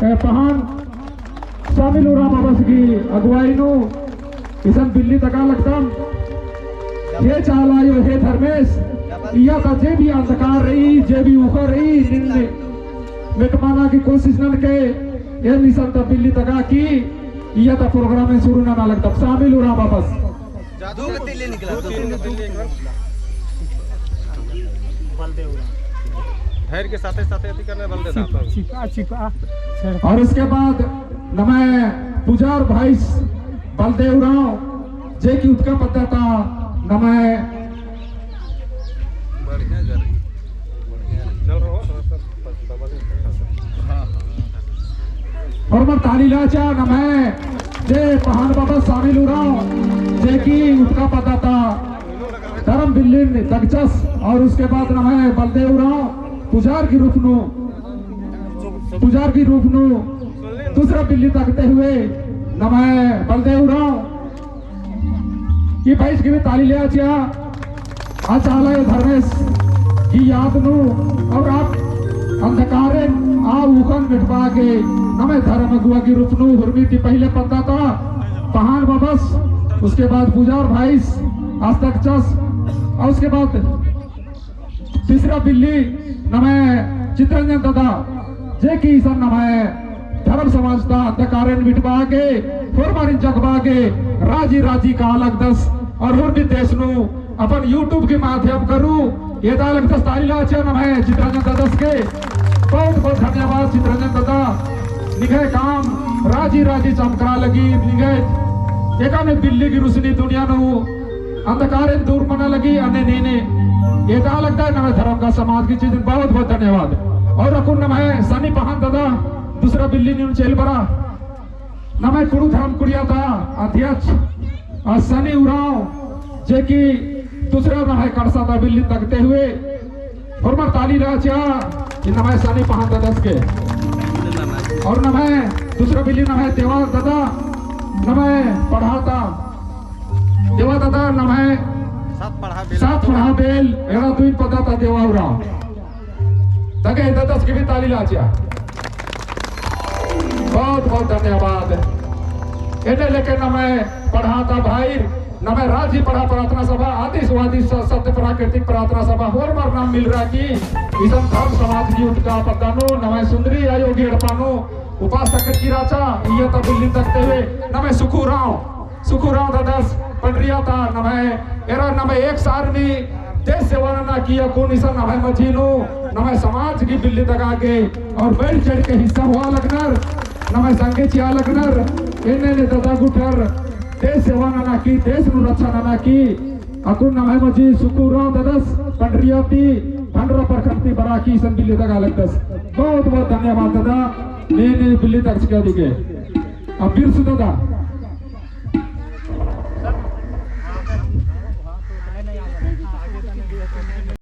पहान शामिल हो रहा बस की अगुवाई नु इसन बिल्ली तका लगतम हे चालायो हे धर्मेश या का जे भी अंधकार रही जे भी उखर रही निन्ने मिटमाना की कोशिश न के ये मिशन त बिल्ली तका की या त प्रोग्राम में शुरू ना लगता शामिल हो रहा वापस जादू के तिल्ले निकला धैर्य के साथ अति करने बलदेव छिपा और उसके बाद नमः पुजार भाई बलदेव राव जे की उत्का पद्धता नमः और मैं तालीलाचा नमः जे पहाड़ बाबा शामिल हो रहा जे की उत्का पद्धता धर्म बिल्ली दगचस और उसके बाद नमः बलदेव राव पुजार की रूप नु दूसरा बिल्ली तकते हुए नमः बलदेव राव की भाई की भी ताली ले आचिया आचालय धर्मेश की याद नु और आप अंधकारे आ उखन मिटवा के नमः धर्म गुआ की रूप नु हुरमी की पहले पता था पहाड़ बबस उसके बाद पुजार भाई आज तक चस और उसके बाद तीसरा बिल्ली नमः चित्रंजन दादा जे की सन नमः धर्म समाज का अंधकारण मिटवा के फुरमारी जगवा के राजी राजी का अलग दस और हुर भी देश नु अपन यूट्यूब के माध्यम करूं ये अलग दस तारीला नमः चित्रंजन दादा के बहुत बहुत धन्यवाद चित्रंजन दादा निगे काम राजी राजी चमकरा लगी निगे एका ने बिल्ली की रोशनी दुनिया नु अंधकारण दूर मना लगी अन्य नेने ये लगता है नमः धर्म का समाज की चीज बहुत बहुत धन्यवाद और अकुन नमः सनी पहान दादा दूसरा बिल्ली न्यून चेल बरा नमः कुरु धर्म कुड़िया था अध्यक्ष और सनी उराव जे की दूसरा नमः करसा था बिल्ली तकते हुए और मैं ताली राजा नमः सनी पहान दादा के और नमः दूसरा बिल्ली नमः देवा दादा नमः पढ़ाता देवा दादा नमः सात पढ़ा बेल एरा दुई पता था देवा उराव तके दस की भी ताली लाचिया बहुत बहुत धन्यवाद इन्हें लेके नमः पढ़ाता भाई नमः राज्य पढ़ा प्रार्थना सभा आदि स्वादि सत्य प्राकृतिक प्रार्थना सभा और मार नाम मिल रहा की इसम धर्म समाज की उठका पतानो नमः सुंदरी आयोगी अड़पानो उपासक की राचा ये तब बिल्ली तकते हुए नमः सुखुराव दादस पंडरिया था नमः एरा नमः एक सारनी देश सेवा ना किया कौन इसा नमः मजीनो नमः समाज की बिल्ली तका के और बैठ चढ़ के हिस्सा हुआ लगनर नमः संगे चिया लगनर इन्हें ने दादा गुठर देश सेवा ना की देश नु रक्षा ना की अकुन नमः मजी सुकुराव दादस पंडरिया थी भंडरा पर खंती बरा की सन बिल्ली तका लगदस बहुत बहुत धन्यवाद दादा ने बिल्ली तक के दिखे अब बिरसु दादा